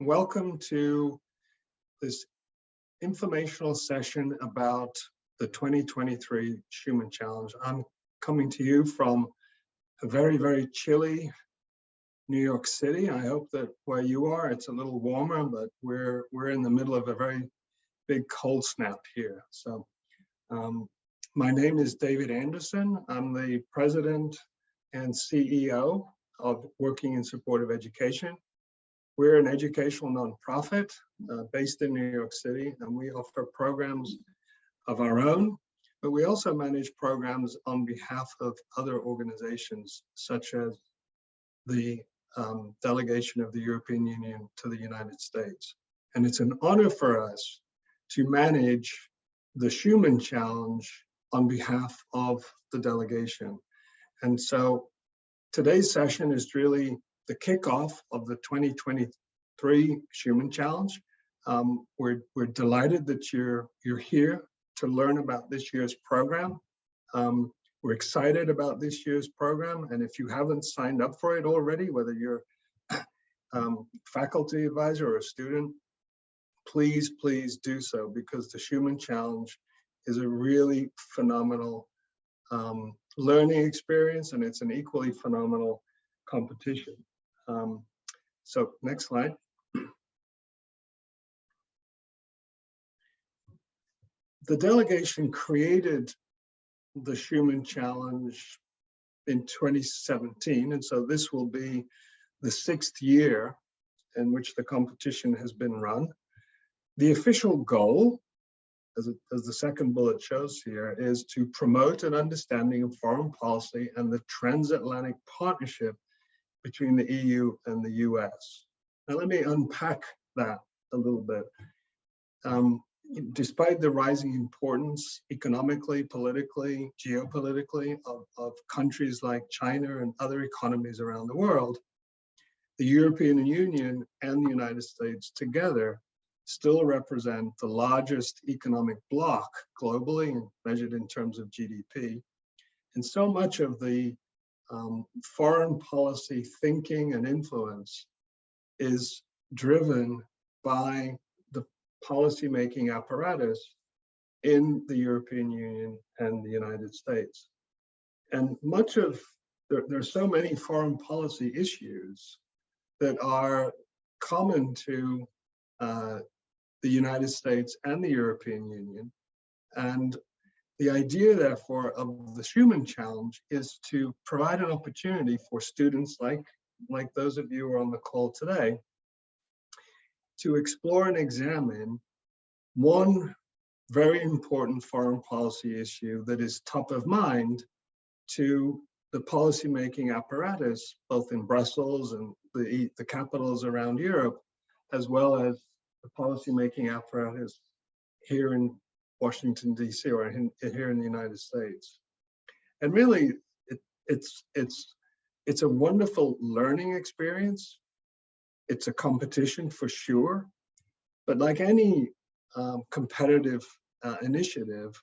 Welcome to this informational session about the 2023 Schuman Challenge. I'm coming to you from a very, very chilly New York City. I hope that where you are, it's a little warmer, but we're in the middle of a very big cold snap here. So my name is David Anderson. I'm the president and CEO of Working in Support of Education. We're an educational nonprofit based in New York City, and we offer programs of our own, but we also manage programs on behalf of other organizations, such as the delegation of the European Union to the United States. And it's an honor for us to manage the Schuman Challenge on behalf of the delegation. And so today's session is really the kickoff of the 2023 Schuman Challenge. We're delighted that you're here to learn about this year's program. We're excited about this year's program, and if you haven't signed up for it already, whether you're faculty advisor or a student, please do so, because the Schuman Challenge is a really phenomenal learning experience, and it's an equally phenomenal competition. So next slide. The delegation created the Schuman Challenge in 2017, and so this will be the 6th year in which the competition has been run. The official goal, as the second bullet shows here, is to promote an understanding of foreign policy and the transatlantic partnership between the EU and the US. Now let me unpack that a little bit. Despite the rising importance economically, politically, geopolitically of countries like China and other economies around the world, the European Union and the United States together still represent the largest economic bloc globally, measured in terms of GDP. And so much of the foreign policy thinking and influence is driven by the policymaking apparatus in the European Union and the United States. And there are so many foreign policy issues that are common to the United States and the European Union. And the idea, therefore, of the Schuman Challenge is to provide an opportunity for students like those of you who are on the call today to explore and examine one very important foreign policy issue that is top of mind to the policymaking apparatus, both in Brussels and the capitals around Europe, as well as the policymaking apparatus here in Washington, D.C., or here in the United States. And really, it's a wonderful learning experience. It's a competition for sure, but like any competitive initiative,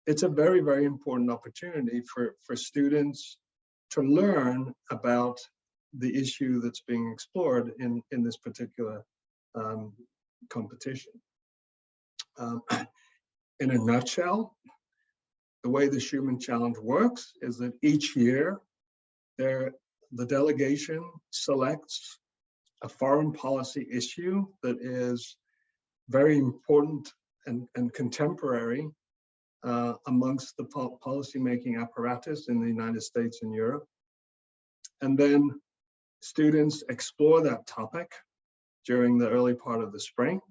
it's a very, very important opportunity for students to learn about the issue that's being explored in this particular competition. In a nutshell, the way the Schuman Challenge works is that each year the delegation selects a foreign policy issue that is very important and contemporary amongst the policymaking apparatus in the United States and Europe. And then students explore that topic during the early part of the spring,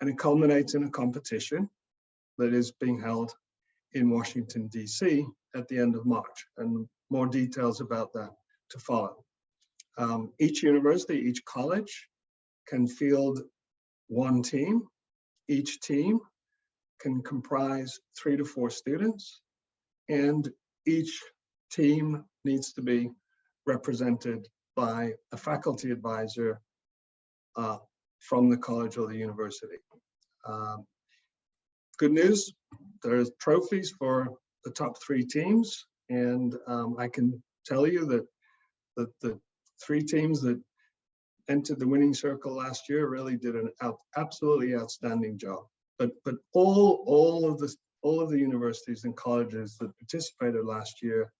and it culminates in a competition that is being held in Washington, D.C. at the end of March, and more details about that to follow. Each university, each college can field one team. Each team can comprise 3 to 4 students, and each team needs to be represented by a faculty advisor from the college or the university. Good news, there's trophies for the top 3 teams, and I can tell you that the 3 teams that entered the winning circle last year really did an absolutely outstanding job. But all of the universities and colleges that participated last year,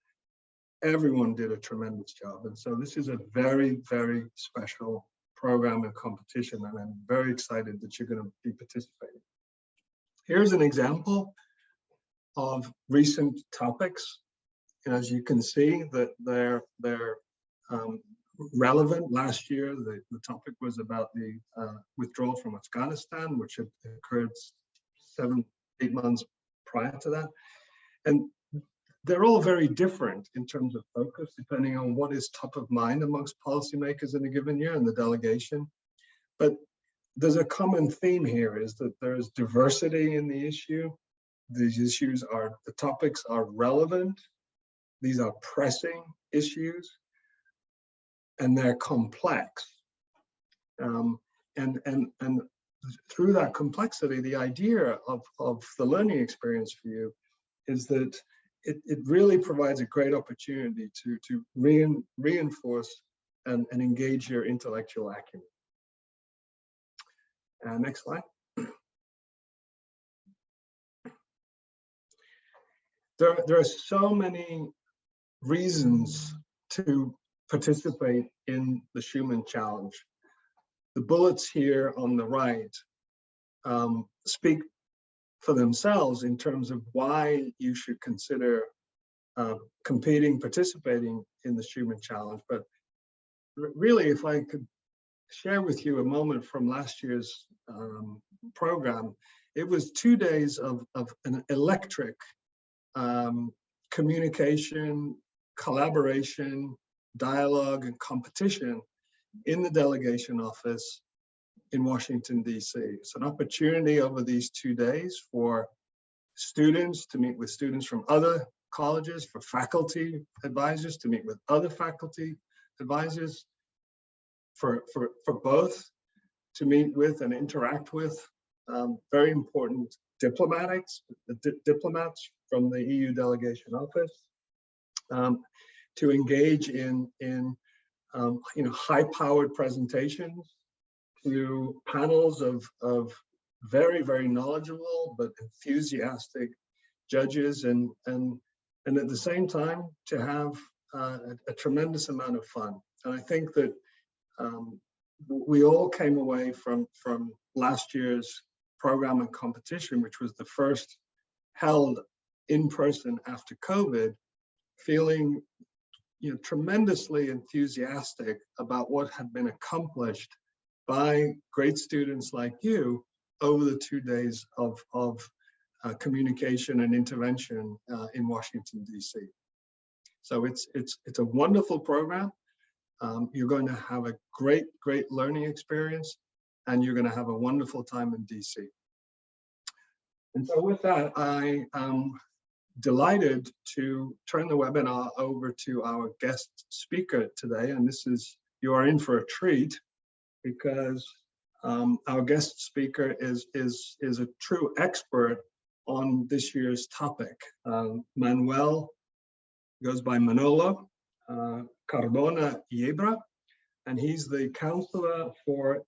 everyone did a tremendous job. And so this is a very, very special program and competition, and I'm very excited that you're going to be participating. Here's an example of recent topics. And as you can see, that they're relevant. Last year, the topic was about the withdrawal from Afghanistan, which had occurred 7-8 months prior to that. And they're all very different in terms of focus, depending on what is top of mind amongst policymakers in a given year and the delegation. But there's a common theme here, is that there's diversity in the issue. These issues the topics are relevant. These are pressing issues, and they're complex. And through that complexity, the idea of the learning experience for you is that it really provides a great opportunity to reinforce and engage your intellectual acumen. Next slide. There are so many reasons to participate in the Schuman Challenge. The bullets here on the right speak for themselves in terms of why you should consider participating in the Schuman Challenge. But really, if I could share with you a moment from last year's program, it was 2 days of an electric communication, collaboration, dialogue, and competition in the delegation office in Washington, D.C. It's an opportunity over these 2 days for students to meet with students from other colleges, for faculty advisors to meet with other faculty advisors, for both to meet with and interact with very important diplomats from the EU delegation office, to engage in high-powered presentations, to panels of very, very knowledgeable but enthusiastic judges, and at the same time to have a tremendous amount of fun. And I think that we all came away from last year's program and competition, which was the first held in person after COVID, feeling tremendously enthusiastic about what had been accomplished by great students like you over the 2 days of communication and intervention in Washington, D.C. So it's a wonderful program. You're going to have a great learning experience, and you're going to have a wonderful time in D.C. And so with that, I am delighted to turn the webinar over to our guest speaker today. And you are in for a treat, because our guest speaker is a true expert on this year's topic. Manuel goes by Manolo Cardona Yebra, and he's the Counselor for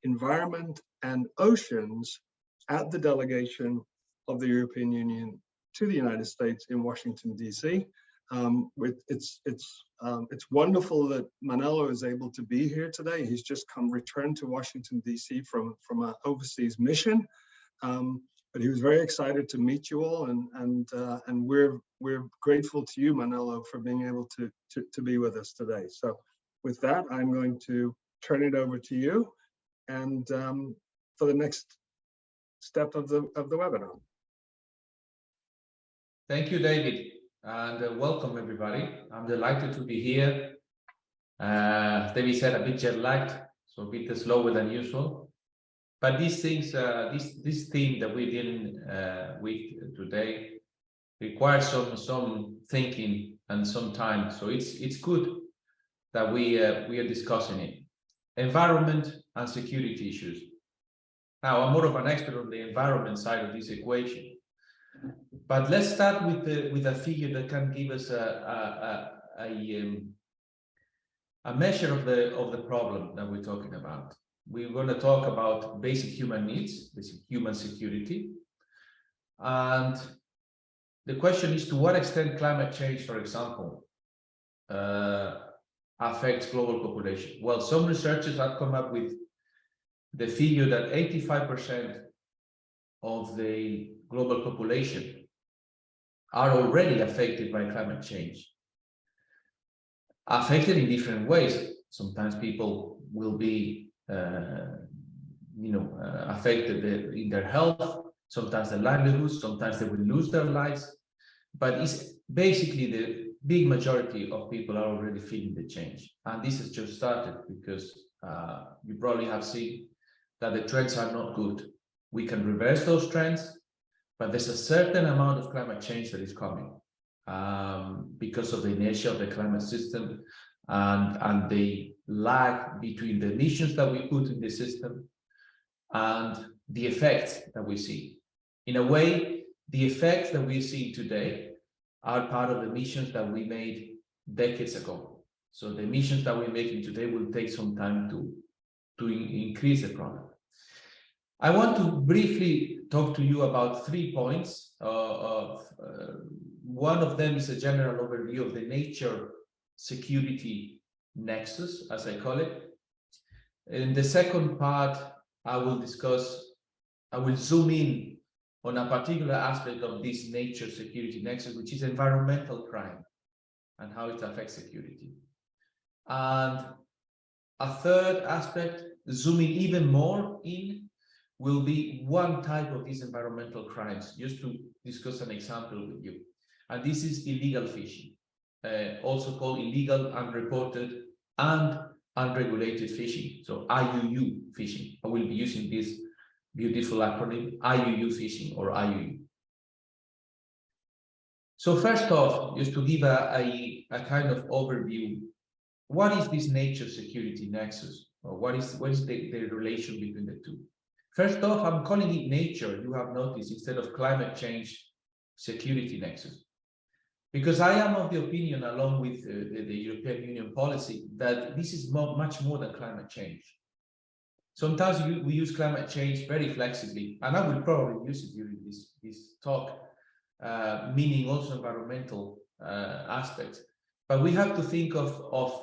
Environment and Oceans at the delegation of the European Union to the United States in Washington, D.C. It's wonderful that Manolo is able to be here today. He's just returned to Washington, D.C. from an overseas mission, but he was very excited to meet you all, and we're grateful to you, Manolo, for being able to be with us today. So with that, I'm going to turn it over to you, and for the next step of the webinar. Thank you, David, and welcome everybody. I'm delighted to be here. As David said, a bit jet lagged, so a bit slower than usual. But these things, this theme that we're dealing with today requires some thinking and some time. So it's good that we are discussing it. Environment and security issues. Now, I'm more of an expert on the environment side of this equation. But let's start with a figure that can give us a measure of the problem that we're talking about. We're going to talk about basic human needs, basic human security. And the question is, to what extent climate change, for example, affects global population? Well, some researchers have come up with the figure that 85% of the global population are already affected by climate change. Affected in different ways. Sometimes people will be, affected in their health, sometimes their livelihoods, sometimes they will lose their lives. But it's basically the big majority of people are already feeling the change. And this has just started because you probably have seen that the trends are not good. We can reverse those trends, but there's a certain amount of climate change that is coming because of the inertia of the climate system and the lag between the emissions that we put in the system and the effects that we see. In a way, the effects that we see today are part of the emissions that we made decades ago. So the emissions that we're making today will take some time to increase the problem. I want to briefly talk to you about 3 points. One of them is a general overview of the nature security nexus, as I call it. In the second part, I will zoom in on a particular aspect of this nature security nexus, which is environmental crime and how it affects security. And a third aspect, zooming even more in, will be one type of these environmental crimes, just to discuss an example with you. And this is illegal fishing, also called illegal, unreported, and unregulated fishing. So IUU fishing. I will be using this beautiful acronym, IUU fishing, or IUU. So first off, just to give a kind of overview, what is this nature security nexus? Or what is the relation between the two? First off, I'm calling it nature, you have noticed, instead of climate change security nexus. Because I am of the opinion, along with the European Union policy, that this is much more than climate change. Sometimes we use climate change very flexibly, and I will probably use it during this talk, meaning also environmental aspects. But we have to think of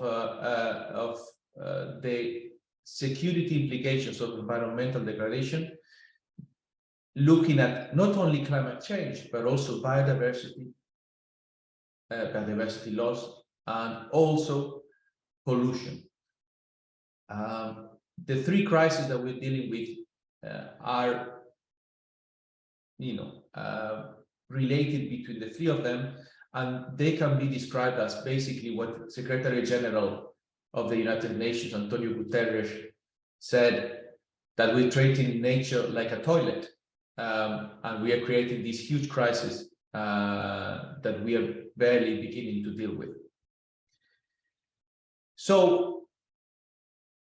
the security implications of environmental degradation, looking at not only climate change, but also biodiversity loss, and also pollution. The 3 crises that we're dealing with are, related between the 3 of them, and they can be described as basically what Secretary General of the United Nations, Antonio Guterres, said, that we're treating nature like a toilet, and we are creating this huge crisis that we are barely beginning to deal with. So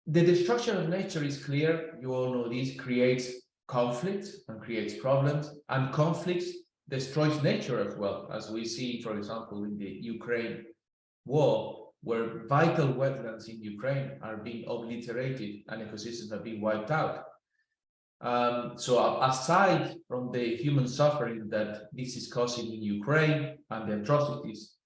the destruction of nature is clear. You all know this creates conflicts and creates problems, and conflicts destroys nature as well, as we see, for example, in the Ukraine war, where vital wetlands in Ukraine are being obliterated and ecosystems are being wiped out. So aside from the human suffering that this is causing in Ukraine and the atrocities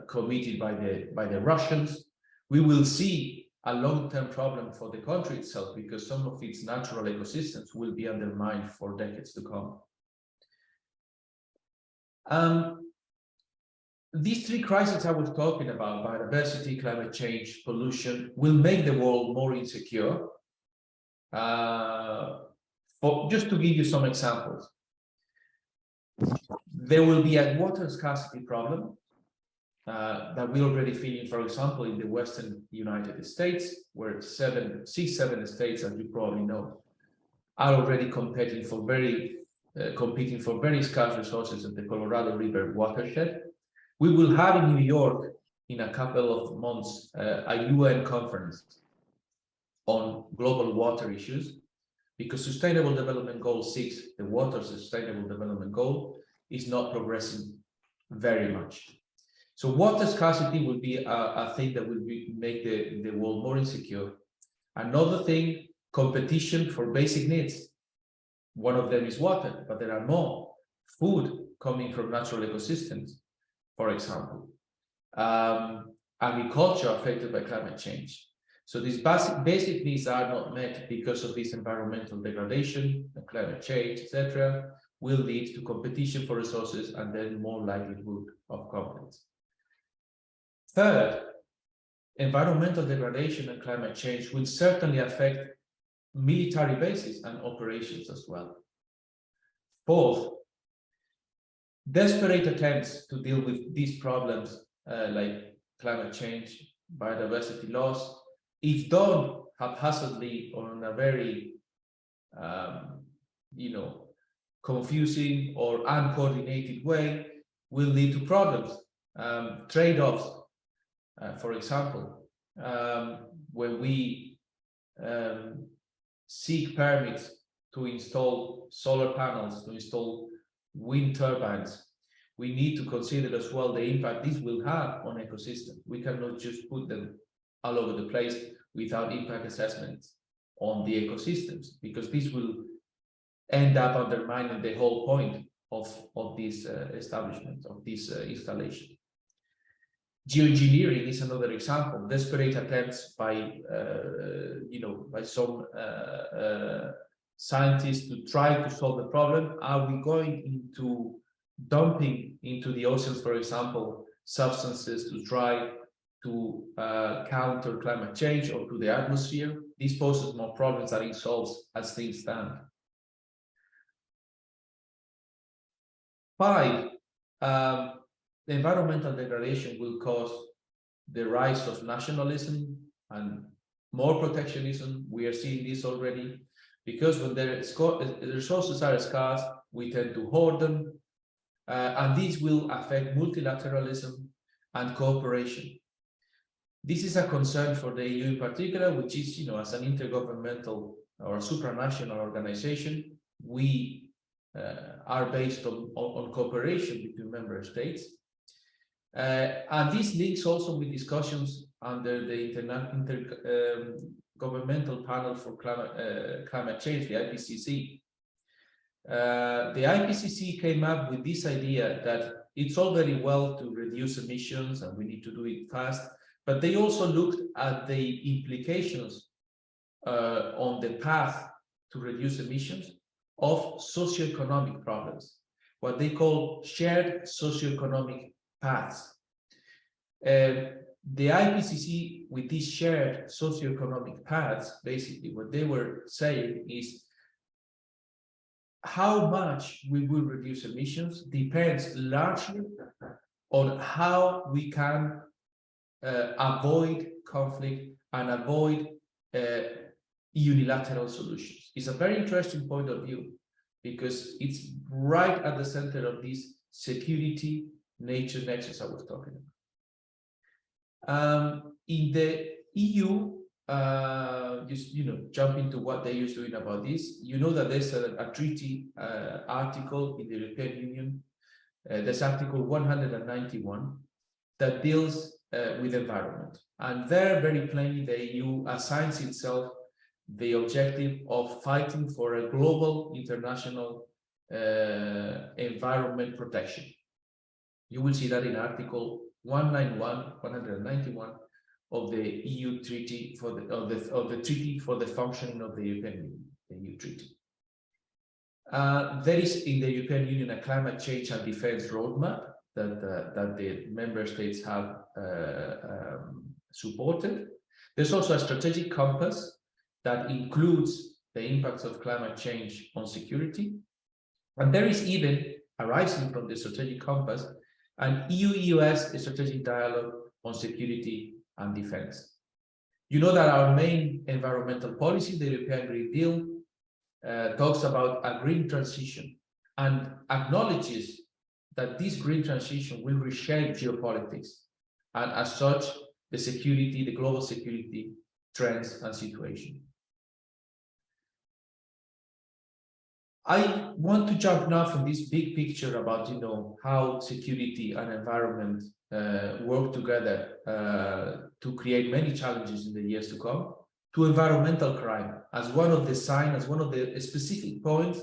committed by the Russians, we will see a long-term problem for the country itself, because some of its natural ecosystems will be undermined for decades to come. These 3 crises I was talking about, biodiversity, climate change, pollution, will make the world more insecure. Just to give you some examples, there will be a water scarcity problem that we're already feeling, for example, in the Western United States, where 7 states, as you probably know, are already competing for very scarce resources of the Colorado River watershed. We will have in New York, in a couple of months, a UN conference on global water issues, because Sustainable Development Goal 6, the Water Sustainable Development Goal, is not progressing very much. So water scarcity will be a thing that will make the world more insecure. Another thing, competition for basic needs. One of them is water, but there are more. Food coming from natural ecosystems, for example. Agriculture affected by climate change. So these basic needs are not met because of this environmental degradation, climate change, etc., will lead to competition for resources and then more likelihood of conflicts. Third, environmental degradation and climate change will certainly affect military bases and operations as well. Fourth, desperate attempts to deal with these problems like climate change, biodiversity loss, if done haphazardly or in a very confusing or uncoordinated way, will lead to problems. Trade-offs, for example, when we seek permits to install solar panels, to install wind turbines, we need to consider as well the impact this will have on ecosystems. We cannot just put them all over the place without impact assessments on the ecosystems, because this will end up undermining the whole point of this establishment, of this installation. Geoengineering is another example. Desperate attempts by some scientists to try to solve the problem. Are we going into dumping into the oceans, for example, substances to try to counter climate change, or to the atmosphere? This poses more problems than it solves as things stand. 5, the environmental degradation will cause the rise of nationalism and more protectionism. We are seeing this already, because when the resources are scarce, we tend to hoard them, and this will affect multilateralism and cooperation. This is a concern for the EU in particular, which is, as an intergovernmental or supranational organization, we are based on cooperation between member states. And this links also with discussions under the Intergovernmental Panel for Climate Change, the IPCC. The IPCC came up with this idea that it's all very well to reduce emissions and we need to do it fast, but they also looked at the implications on the path to reduce emissions of socioeconomic problems, what they call shared socioeconomic paths. The IPCC, with these shared socioeconomic paths, basically what they were saying is how much we will reduce emissions depends largely on how we can avoid conflict and avoid unilateral solutions. It's a very interesting point of view, because it's right at the center of this security nature nexus I was talking about. In the EU, just jump into what the EU is doing about this. You know that there's a treaty article in the European Union. There's Article 191 that deals with environment, and there very plainly the EU assigns itself the objective of fighting for a global international environment protection. You will see that in Article 191 of the EU Treaty for the Treaty for the Functioning of the European Union, the EU Treaty. There is in the European Union a climate change and defense roadmap that the member states have supported. There's also a strategic compass that includes the impacts of climate change on security. And there is even, arising from the strategic compass, an EU-US strategic dialogue on security and defense. You know that our main environmental policy, the European Green Deal, talks about a green transition and acknowledges that this green transition will reshape geopolitics, and as such, the security, the global security trends and situation. I want to jump now from this big picture about how security and environment work together to create many challenges in the years to come, to environmental crime as one of the signs, as one of the specific points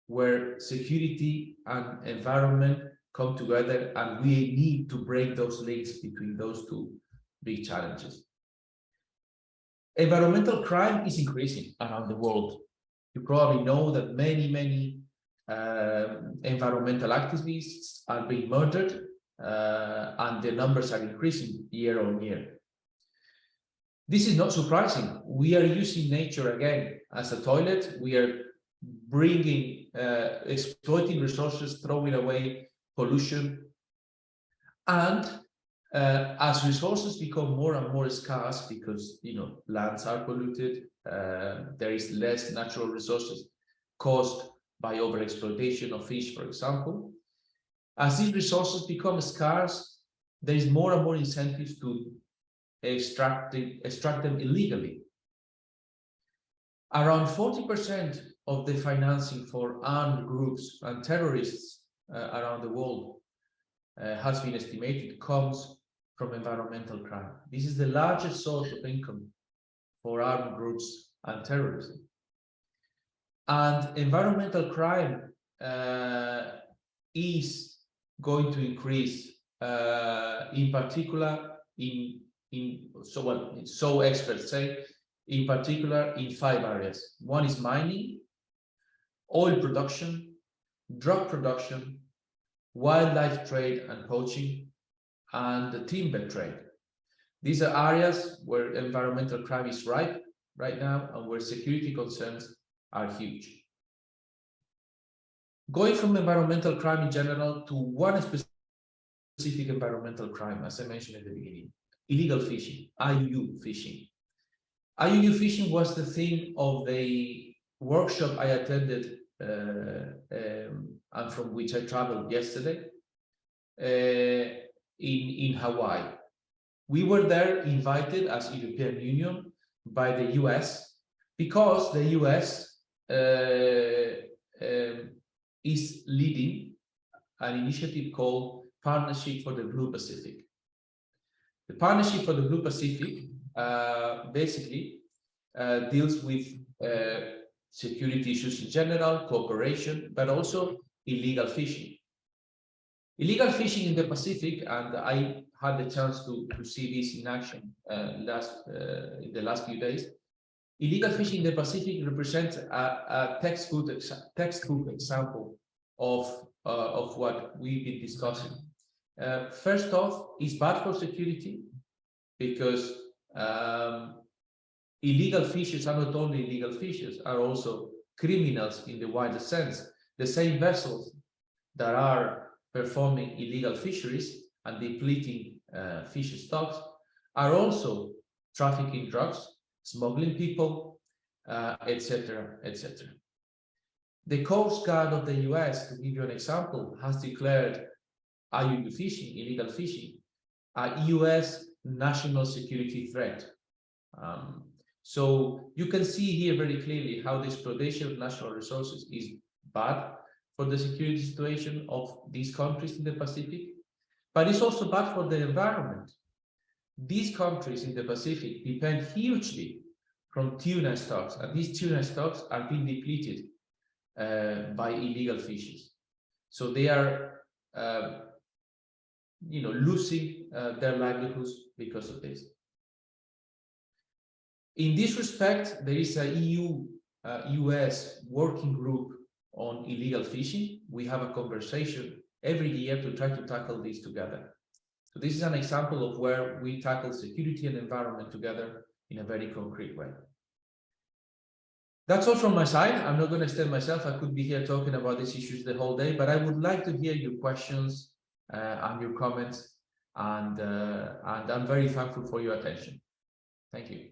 where security and environment come together, and we need to break those links between those two big challenges. Environmental crime is increasing around the world. You probably know that many environmental activists are being murdered, and the numbers are increasing year on year. This is not surprising. We are using nature again as a toilet. We are bringing, exploiting resources, throwing away pollution. And as resources become more and more scarce because, lands are polluted, there is less natural resources caused by overexploitation of fish, for example. As these resources become scarce, there is more and more incentives to extract them illegally. Around 40% of the financing for armed groups and terrorists around the world has been estimated comes from environmental crime. This is the largest source of income for armed groups and terrorism. And environmental crime is going to increase, in particular, so experts say, in particular in 5 areas. One is mining, oil production, drug production, wildlife trade and poaching, and the timber trade. These are areas where environmental crime is ripe right now and where security concerns are huge. Going from environmental crime in general to one specific environmental crime, as I mentioned at the beginning, illegal fishing, IUU fishing. IUU fishing was the theme of the workshop I attended and from which I traveled yesterday in Hawaii. We were there invited as European Union by the US because the US is leading an initiative called Partnership for the Blue Pacific. The Partnership for the Blue Pacific basically deals with security issues in general, cooperation, but also illegal fishing. Illegal fishing in the Pacific, and I had the chance to see this in action in the last few days. Illegal fishing in the Pacific represents a textbook example of what we've been discussing. First off, it's bad for security because illegal fishers are not only illegal fishers, are also criminals in the wider sense. The same vessels that are performing illegal fisheries and depleting fish stocks are also trafficking drugs, smuggling people, etc., etc. The Coast Guard of the US, to give you an example, has declared IUU fishing, illegal fishing, a US national security threat. So you can see here very clearly how the exploitation of national resources is bad for the security situation of these countries in the Pacific, but it's also bad for the environment. These countries in the Pacific depend hugely from tuna stocks, and these tuna stocks are being depleted by illegal fishes. So they are, losing their livelihoods because of this. In this respect, there is a EU-US working group on illegal fishing. We have a conversation every year to try to tackle this together. So this is an example of where we tackle security and environment together in a very concrete way. That's all from my side. I'm not going to extend myself. I could be here talking about these issues the whole day, but I would like to hear your questions and your comments, and I'm very thankful for your attention. Thank you.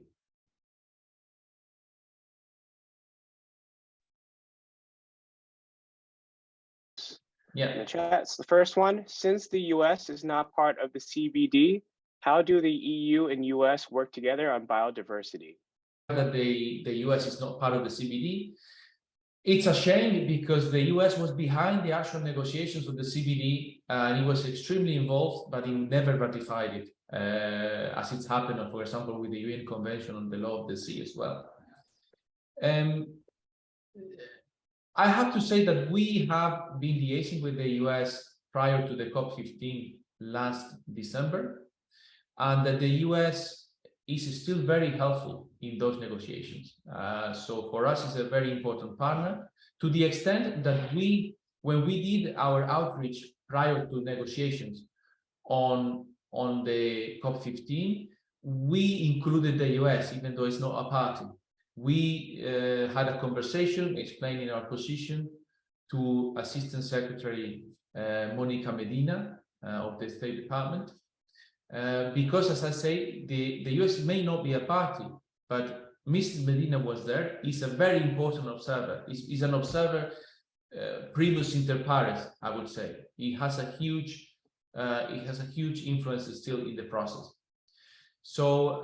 In the chats, the first one, since the US is not part of the CBD, how do the EU and US work together on biodiversity? That the US is not part of the CBD. It's a shame because the US was behind the actual negotiations of the CBD and it was extremely involved, but it never ratified it, as it's happened, for example, with the UN Convention on the Law of the Sea as well. I have to say that we have been liaising with the US prior to the COP15 last December, and that the US is still very helpful in those negotiations. So for us, it's a very important partner, to the extent that when we did our outreach prior to negotiations on the COP15, we included the US, even though it's not a party. We had a conversation explaining our position to Assistant Secretary Monica Medina of the State Department, because, as I say, the US may not be a party, but Mrs. Medina was there. He's a very important observer. He's an observer primus inter pares, I would say. He has a huge influence still in the process. So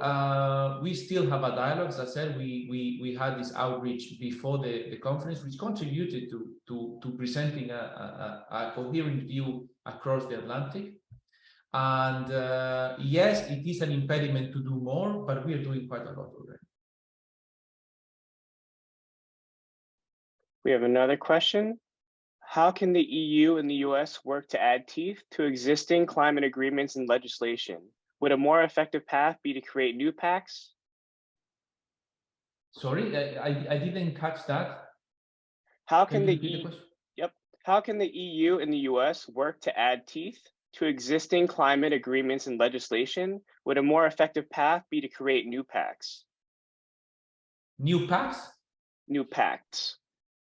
we still have a dialogue. As I said, we had this outreach before the conference, which contributed to presenting a coherent view across the Atlantic. And yes, it is an impediment to do more, but we are doing quite a lot already. We have another question. How can the EU and the US work to add teeth to existing climate agreements and legislation? Would a more effective path be to create new pacts? Sorry, I didn't catch that. How can the EU and the US work to add teeth to existing climate agreements and legislation? Would a more effective path be to create new pacts? New pacts? New pacts.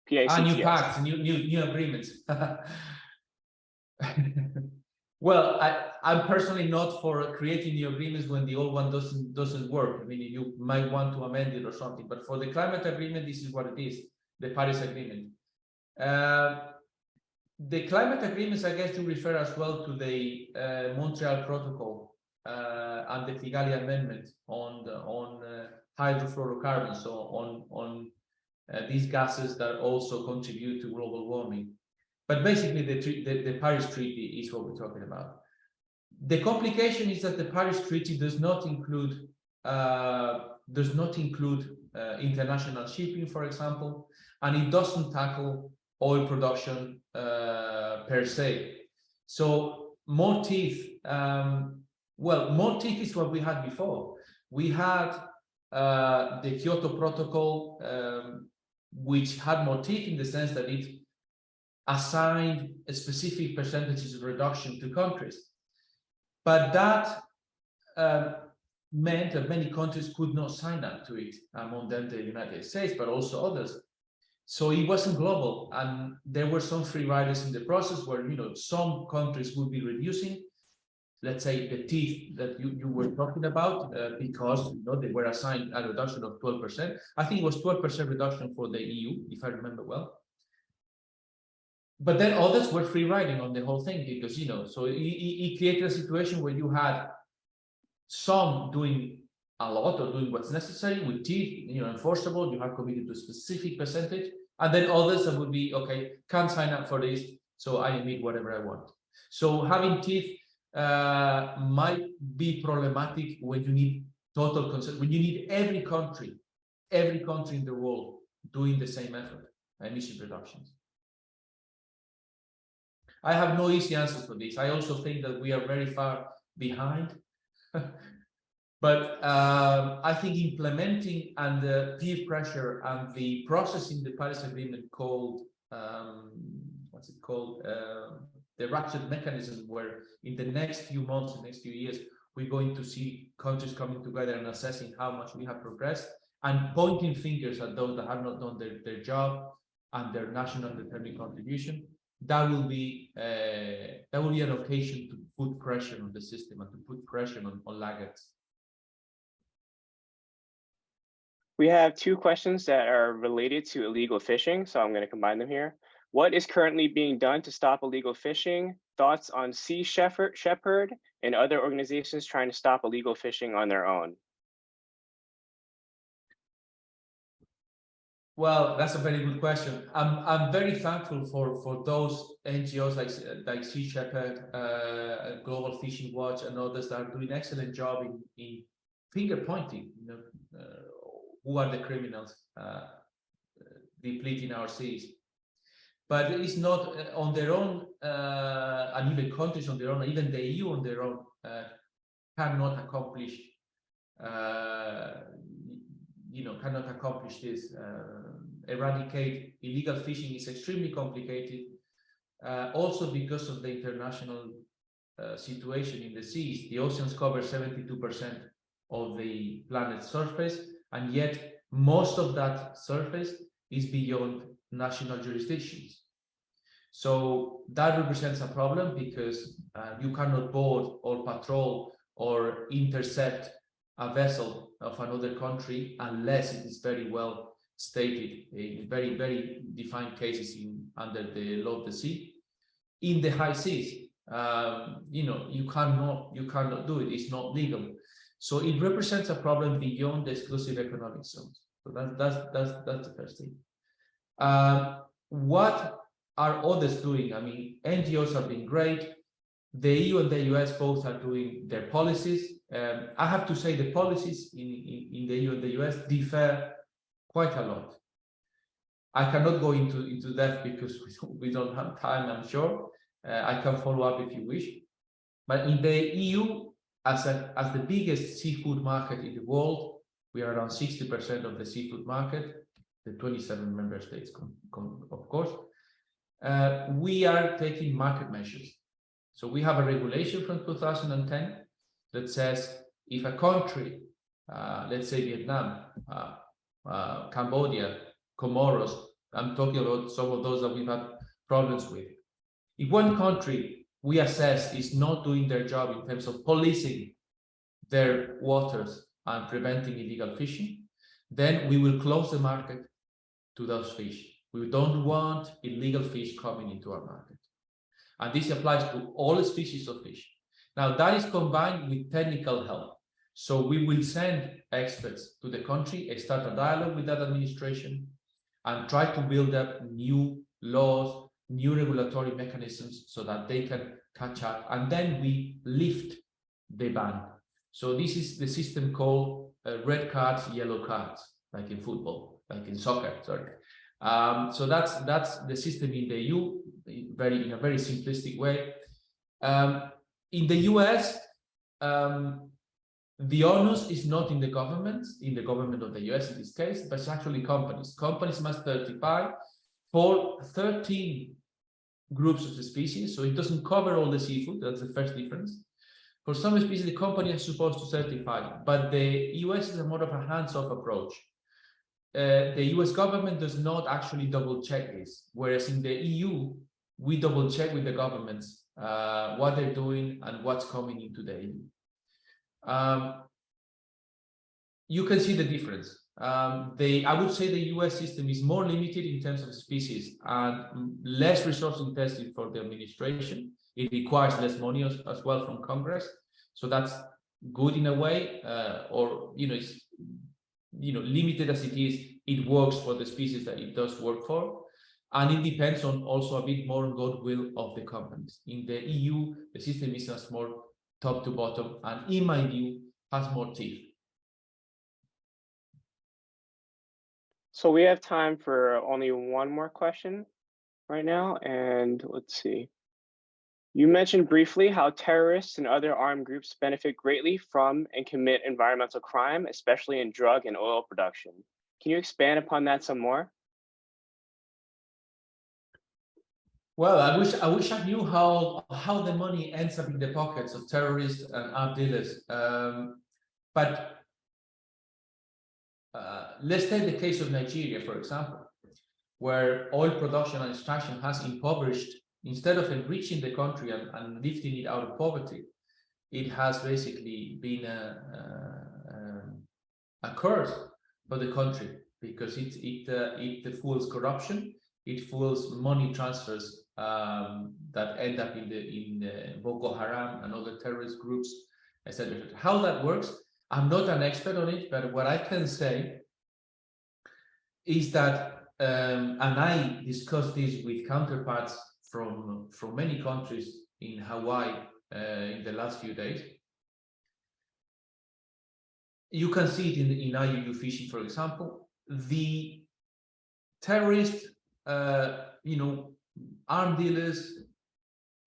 P-A-C-T-S. New pacts, new agreements. Well, I'm personally not for creating new agreements when the old one doesn't work. I mean, you might want to amend it or something, but for the climate agreement, this is what it is, the Paris Agreement. The climate agreements, I guess you refer as well to the Montreal Protocol and the Kigali Amendment on hydrofluorocarbons, so on these gases that also contribute to global warming. But basically, the Paris Treaty is what we're talking about. The complication is that the Paris Treaty does not include international shipping, for example, and it doesn't tackle oil production per se. So more teeth. More teeth is what we had before. We had the Kyoto Protocol, which had more teeth in the sense that it assigned a specific percentages of reduction to countries. But that meant that many countries could not sign up to it, among them the United States, but also others. So it wasn't global, and there were some free riders in the process where, you know, some countries would be reducing, let's say, the teeth that you were talking about, because, you know, they were assigned a reduction of 12%. I think it was 12% reduction for the EU, if I remember well. But then others were free riding on the whole thing because, you know, so it created a situation where you had some doing a lot or doing what's necessary with teeth, you know, enforceable, you have committed to a specific percentage, and then others that would be, okay, can't sign up for this, so I emit whatever I want. So having teeth might be problematic when you need total consent, when you need every country in the world doing the same effort, emission reductions. I have no easy answers for this. I also think that we are very far behind. But I think implementing and the peer pressure and the process in the Paris Agreement called, what's it called? The ratchet mechanism, where in the next few months, the next few years, we're going to see countries coming together and assessing how much we have progressed and pointing fingers at those that have not done their job and their national determined contribution. That will be an occasion to put pressure on the system and to put pressure on laggards. We have two questions that are related to illegal fishing, so I'm going to combine them here. What is currently being done to stop illegal fishing? Thoughts on Sea Shepherd and other organizations trying to stop illegal fishing on their own? Well, that's a very good question. I'm very thankful for those NGOs like Sea Shepherd, Global Fishing Watch, and others that are doing excellent job in finger pointing. You know, who are the criminals depleting our seas? But it's not on their own, and even countries on their own, even the EU on their own cannot accomplish. Cannot accomplish this. Eradicate illegal fishing is extremely complicated, also because of the international situation in the seas. The oceans cover 72% of the planet's surface, and yet most of that surface is beyond national jurisdictions. So that represents a problem because you cannot board or patrol or intercept a vessel of another country unless it is very well stated in very, very defined cases under the law of the sea. In the high seas, you cannot do it. It's not legal. So it represents a problem beyond the exclusive economic zones. So that's the first thing. What are others doing? I mean, NGOs have been great. The EU and the US both are doing their policies. I have to say the policies in the EU and the US differ quite a lot. I cannot go into depth because we don't have time, I'm sure. I can follow up if you wish. But in the EU, as the biggest seafood market in the world, we are around 60% of the seafood market, the 27 member states, of course. We are taking market measures. So we have a regulation from 2010 that says if a country, let's say Vietnam, Cambodia, Comoros, I'm talking about some of those that we've had problems with. If one country we assess is not doing their job in terms of policing their waters and preventing illegal fishing, then we will close the market to those fish. We don't want illegal fish coming into our market. And this applies to all species of fish. Now, that is combined with technical help. So we will send experts to the country, start a dialogue with that administration, and try to build up new laws, new regulatory mechanisms so that they can catch up. And then we lift the ban. So this is the system called red cards, yellow cards, like in football, like in soccer, sorry. So that's the system in the EU, in a very simplistic way. In the US, the onus is not in the government of the US in this case, but it's actually companies. Companies must certify for 13 groups of species, so it doesn't cover all the seafood. That's the first difference. For some species, the company is supposed to certify, but the US is a more of a hands-off approach. The US government does not actually double check this, whereas in the EU, we double check with the governments what they're doing and what's coming into the EU. You can see the difference. I would say the US system is more limited in terms of species and less resource intensive for the administration. It requires less money as well from Congress. So that's good in a way, it's limited as it is, it works for the species that it does work for. And it depends on also a bit more on goodwill of the companies. In the EU, the system is much more top to bottom, and in my view, has more teeth. So we have time for only one more question right now, and let's see. You mentioned briefly how terrorists and other armed groups benefit greatly from and commit environmental crime, especially in drug and oil production. Can you expand upon that some more? Well, I wish I knew how the money ends up in the pockets of terrorists and armed dealers. But let's take the case of Nigeria, for example, where oil production and extraction has impoverished. Instead of enriching the country and lifting it out of poverty, it has basically been a curse for the country because it fuels corruption, it fuels money transfers that end up in Boko Haram and other terrorist groups, etc. How that works, I'm not an expert on it, but what I can say is that and I discussed this with counterparts from many countries in Hawaii in the last few days. You can see it in IUU fishing, for example. The terrorists, armed dealers,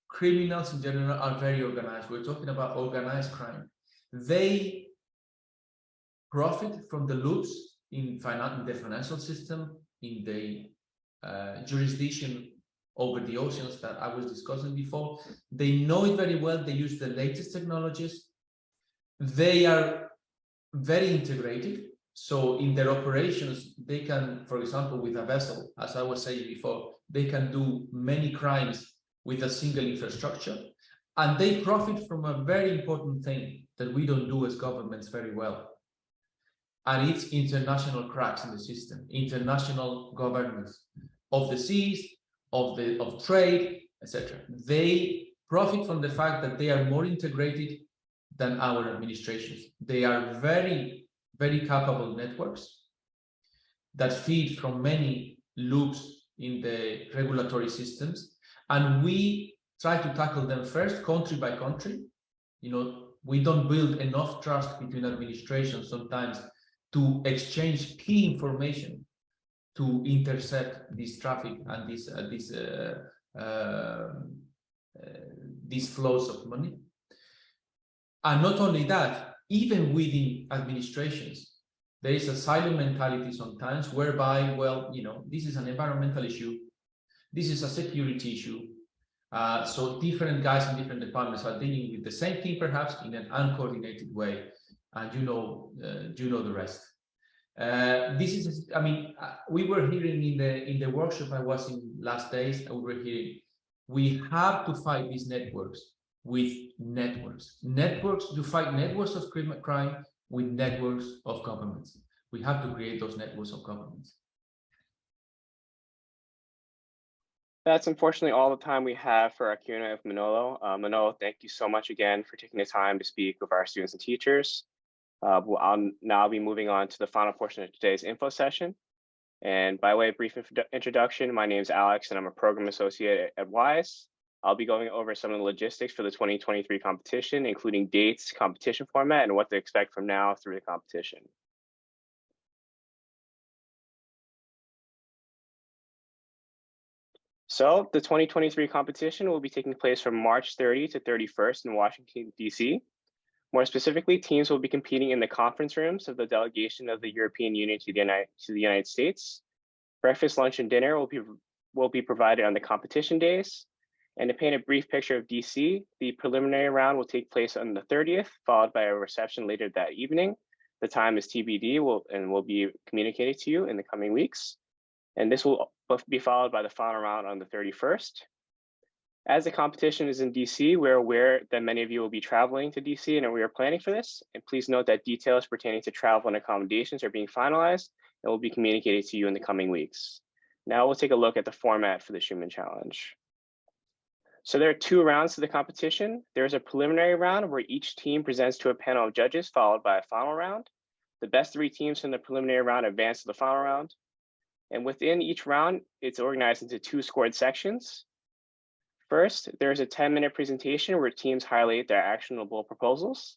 criminals in general are very organized. We're talking about organized crime. They profit from the loops in the financial system, in the jurisdiction over the oceans that I was discussing before. They know it very well. They use the latest technologies. They are very integrated. So in their operations, they can, for example, with a vessel, as I was saying before, they can do many crimes with a single infrastructure. And they profit from a very important thing that we don't do as governments very well. And it's international cracks in the system, international governance of the seas, of trade, etc. They profit from the fact that they are more integrated than our administrations. They are very, very capable networks that feed from many loops in the regulatory systems. And we try to tackle them first, country by country. We don't build enough trust between administrations sometimes to exchange key information to intercept this traffic and these flows of money. And not only that, even within administrations, there is a silo mentality sometimes whereby, well, this is an environmental issue, this is a security issue. So different guys in different departments are dealing with the same thing, perhaps in an uncoordinated way, and you know the rest. This is, we were hearing in the workshop I was in last days. We were hearing we have to fight these networks with networks. You fight networks of crime with networks of governments. We have to create those networks of governments. That's unfortunately all the time we have for our Q&A with Manolo. Manolo, thank you so much again for taking the time to speak with our students and teachers. I'll now be moving on to the final portion of today's info session. And by way of brief introduction, my name is Alex and I'm a program associate at WISE. I'll be going over some of the logistics for the 2023 competition, including dates, competition format, and what to expect from now through the competition. So the 2023 competition will be taking place from March 30 to 31st in Washington, DC. More specifically, teams will be competing in the conference rooms of the delegation of the European Union to the United States. Breakfast, lunch, and dinner will be provided on the competition days. And to paint a brief picture of DC, the preliminary round will take place on the 30th, followed by a reception later that evening. The time is TBD and will be communicated to you in the coming weeks. And this will be followed by the final round on the 31st. As the competition is in DC, we're aware that many of you will be traveling to DC and we are planning for this. And please note that details pertaining to travel and accommodations are being finalized and will be communicated to you in the coming weeks. Now we'll take a look at the format for the Schuman Challenge. So there are 2 rounds to the competition. There's a preliminary round where each team presents to a panel of judges, followed by a final round. The best 3 teams from the preliminary round advance to the final round. And within each round, it's organized into 2 scored sections. First, there's a 10-minute presentation where teams highlight their actionable proposals.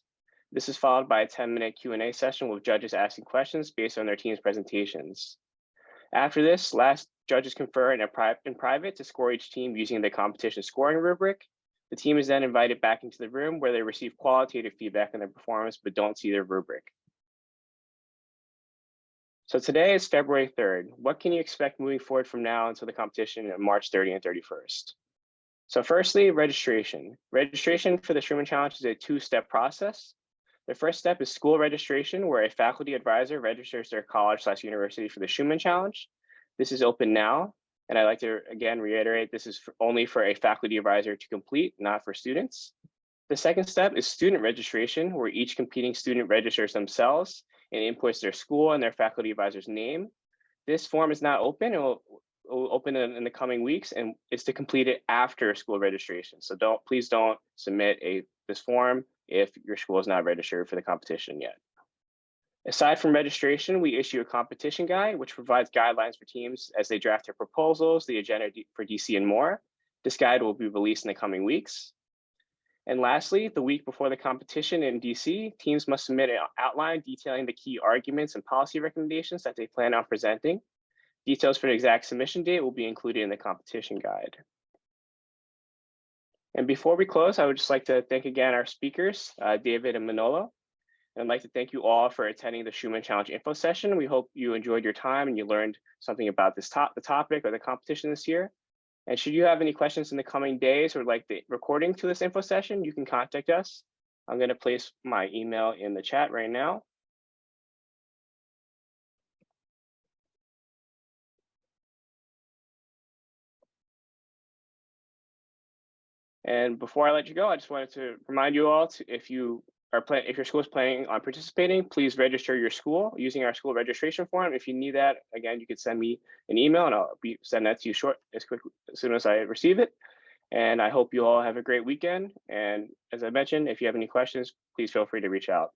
This is followed by a 10-minute Q&A session with judges asking questions based on their team's presentations. After this, last judges confer in private to score each team using the competition scoring rubric. The team is then invited back into the room where they receive qualitative feedback on their performance but don't see their rubric. So today is February 3rd. What can you expect moving forward from now until the competition on March 30 and 31st? So firstly, registration. Registration for the Schuman Challenge is a 2-step process. The first step is school registration, where a faculty advisor registers their college/university for the Schuman Challenge. This is open now, and I'd like to again reiterate, this is only for a faculty advisor to complete, not for students. The second step is student registration, where each competing student registers themselves and inputs their school and their faculty advisor's name. This form is not open. It will open in the coming weeks, and it's to complete it after school registration. So please don't submit this form if your school is not registered for the competition yet. Aside from registration, we issue a competition guide, which provides guidelines for teams as they draft their proposals, the agenda for DC, and more. This guide will be released in the coming weeks. And lastly, the week before the competition in DC, teams must submit an outline detailing the key arguments and policy recommendations that they plan on presenting. Details for the exact submission date will be included in the competition guide. And before we close, I would just like to thank again our speakers, David and Manolo. And I'd like to thank you all for attending the Schuman Challenge info session. We hope you enjoyed your time and you learned something about the topic or the competition this year. And should you have any questions in the coming days or like the recording to this info session, you can contact us. I'm going to place my email in the chat right now. And before I let you go, I just wanted to remind you all if your school is planning on participating, please register your school using our school registration form. If you need that, again, you could send me an email and I'll send that to you as soon as I receive it. And I hope you all have a great weekend. And as I mentioned, if you have any questions, please feel free to reach out.